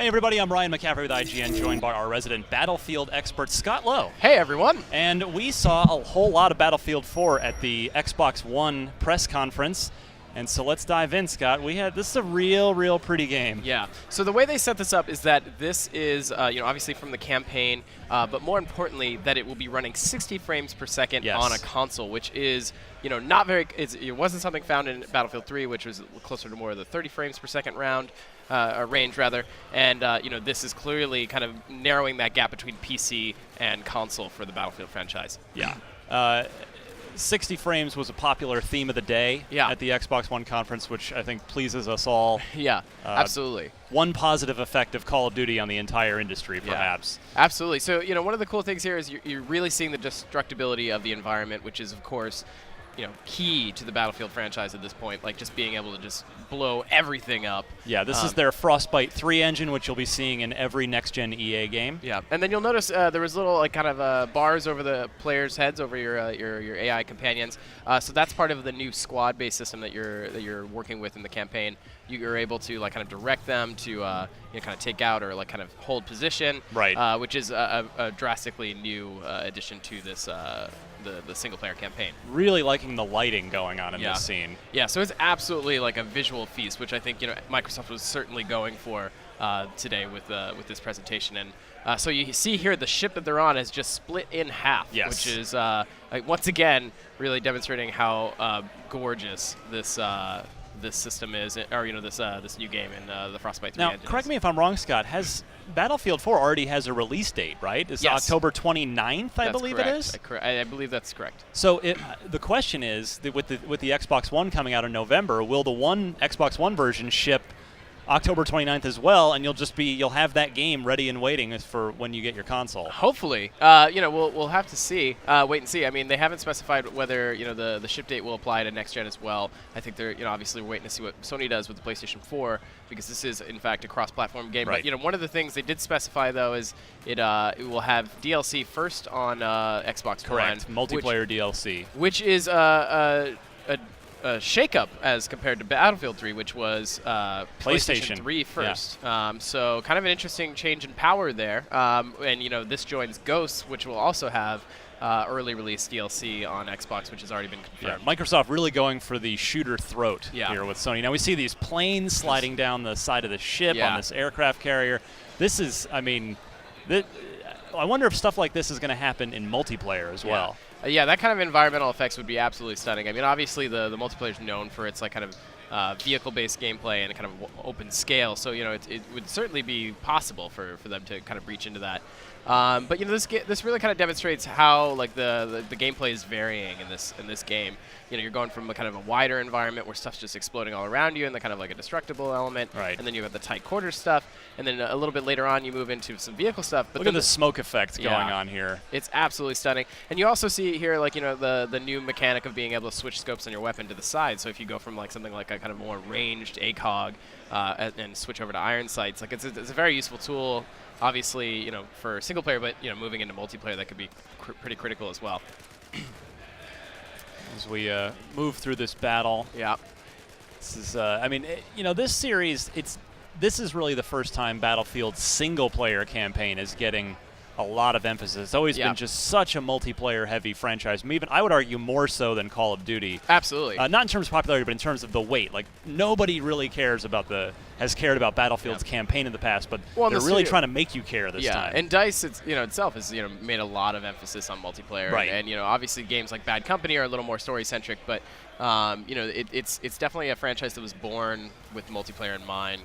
Hey everybody, I'm Ryan McCaffrey with IGN, joined by our resident Battlefield expert, Scott Lowe. Hey everyone! And we saw a whole lot of Battlefield 4 at the Xbox One press conference. And so let's dive in, Scott. This is a real pretty game. Yeah. So the way they set this up is that this is, obviously from the campaign, but more importantly, that it will be running 60 frames per second on a console, which is, not very. It wasn't something found in Battlefield 3, which was closer to more of the 30 frames per second range rather. And this is clearly kind of narrowing that gap between PC and console for the Battlefield franchise. Yeah. 60 frames was a popular theme of the day at the Xbox One conference, which I think pleases us all. Yeah, absolutely. One positive effect of Call of Duty on the entire industry, perhaps. Yeah, absolutely. So, one of the cool things here is you're really seeing the destructibility of the environment, which is, of course, key to the Battlefield franchise at this point, like just being able to just blow everything up. Yeah, this is their Frostbite 3 engine, which you'll be seeing in every next-gen EA game. Yeah, and then you'll notice there was little bars over the players' heads, over your AI companions. So that's part of the new squad-based system that you're working with in the campaign. You're able to kind of direct them to kind of take out or kind of hold position, right? Which is a drastically new addition to this. The single-player campaign. Really liking the lighting going on in this scene. Yeah, so it's absolutely like a visual feast, which I think Microsoft was certainly going for today with this presentation. And so you see here the ship that they're on is just split in half, which is once again really demonstrating how gorgeous this system is, or this new game in the Frostbite 3 Now, engine. correct me if I'm wrong, Scott. Has Battlefield 4 already has a release date, right? It's October 29th, I believe it is. I believe that's correct. So the question is, with the Xbox One coming out in November, will the Xbox One version ship October 29th as well, and you'll have that game ready and waiting for when you get your console? Hopefully, we'll have to see, wait and see. I mean, they haven't specified whether the ship date will apply to next gen as well. I think they're obviously waiting to see what Sony does with the PlayStation 4, because this is in fact a cross-platform game. Right. But one of the things they did specify though is it will have DLC first on Xbox Correct. One, Multiplayer DLC, which is a shake-up as compared to Battlefield 3, which was PlayStation 3 first. Yeah. So kind of an interesting change in power there. And this joins Ghosts, which will also have early release DLC on Xbox, which has already been confirmed. Yeah, Microsoft really going for the shooter throat here with Sony. Now we see these planes sliding down the side of the ship on this aircraft carrier. This is, I wonder if stuff like this is going to happen in multiplayer as well. Yeah, that kind of environmental effects would be absolutely stunning. I mean, obviously the multiplayer is known for its kind of vehicle-based gameplay and kind of open scale. So it would certainly be possible for them to kind of breach into that. But this really kind of demonstrates how the gameplay is varying in this game. You're going from a kind of a wider environment where stuff's just exploding all around you, and the kind of like a destructible element. Right. And then you have the tight quarters stuff, and then a little bit later on you move into some vehicle stuff. But look at the smoke effect going on here. It's absolutely stunning. And you also see here the new mechanic of being able to switch scopes on your weapon to the side. So if you go from something like a kind of more ranged ACOG and switch over to iron sights, it's a very useful tool. Obviously, for single player, but moving into multiplayer, that could be pretty critical as well. As we move through this battle, this is, this series, this is really the first time Battlefield's single player campaign is getting a lot of emphasis. It's always been just such a multiplayer-heavy franchise. I would argue more so than Call of Duty. Absolutely. Not in terms of popularity, but in terms of the weight. Nobody really has cared about Battlefield's campaign in the past, but they're really trying to make you care this time. And DICE, itself has made a lot of emphasis on multiplayer. Right. And obviously games like Bad Company are a little more story-centric, but it's definitely a franchise that was born with multiplayer in mind.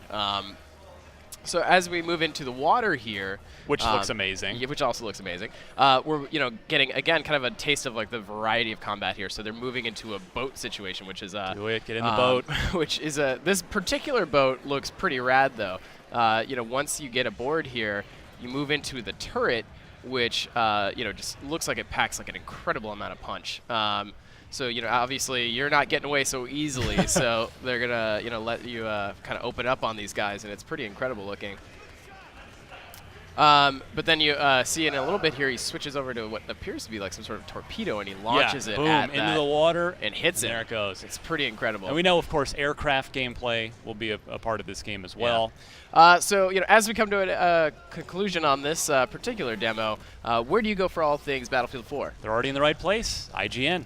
So as we move into the water here, which looks amazing, which also looks amazing, we're getting again kind of a taste of the variety of combat here. So they're moving into a boat situation, which is get in the boat. Which is this particular boat looks pretty rad though. Once you get aboard here, you move into the turret, which just looks like it packs an incredible amount of punch. So, obviously you're not getting away so easily, so they're going to, let you kind of open up on these guys, and it's pretty incredible looking. But then you see in a little bit here, he switches over to what appears to be like some sort of torpedo, and he launches it boom, at into the water and hits it. There it goes. It's pretty incredible. And we know, of course, aircraft gameplay will be a part of this game as well. So, as we come to a conclusion on this particular demo, where do you go for all things Battlefield 4? They're already in the right place. IGN.